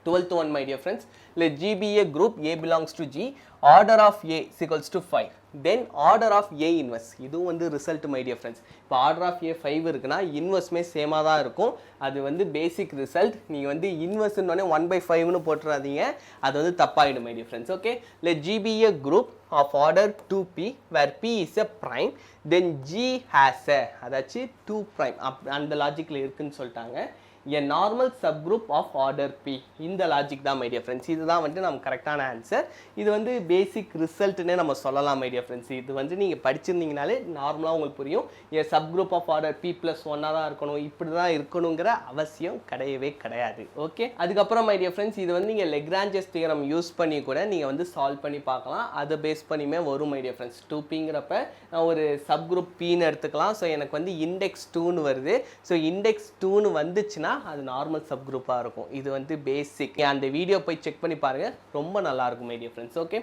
12th one, my dear friends, let G be a group, A belongs to G, order of A is equals to 5. Then order of A inverse. இது வந்து result, my dear friends. இப்போ order of A 5 இருக்குன்னா inverse சேமா தான் இருக்கும். அது வந்து basic result. நீங்க வந்து inverse ன்னு 1/5 னு போட்டுறாதீங்க. அது வந்து தப்பாயிடும், my dear friends. Okay. Let G be a group of order 2p where p is a prime. Then G has a அதாச்சு 2 prime. அந்த லாஜிக்ல இருக்குன்னு சொல்லிட்டாங்க. A normal subgroup of order p. இந்த லாஜிக் தான், my dear friends. இதுதான் வந்து நம்ம கரெக்டான ஆன்சர். இது வந்து பேசிக் ரிசல்ட்னே நம்ம சொல்லலாம், my dear friends. இது வந்து நீங்க படிச்சிருந்தீங்கனாலே நார்மலா உங்களுக்கு புரியும். A subgroup of order p + 1 தான் இருக்கணும், இப்படி தான் இருக்கணும்ங்கற அவசியம் கிடையவே கிடையாது. ஓகே. அதுக்கு அப்புறம் my dear friends, இது வந்து நீங்க Lagrange's theorem யூஸ் பண்ணி கூட நீங்க வந்து சால்வ் பண்ணி பார்க்கலாம். அத பேஸ் பண்ணிமே வரும், my dear friends. 2pங்கறப்ப நான் ஒரு சப்குரூப் p ன்னு எடுத்துக்கலாம். சோ எனக்கு வந்து இன்டெக்ஸ் 2 ன்னு வருது. சோ இன்டெக்ஸ் 2 ன்னு வந்துச்சுனா அது நார்மல் சப் குரூப்பா இருக்கும். இது வந்து பேசிக். அந்த வீடியோ போய் செக் பண்ணி பாருங்க, ரொம்ப நல்லா இருக்கும், my dear friends. ஓகே.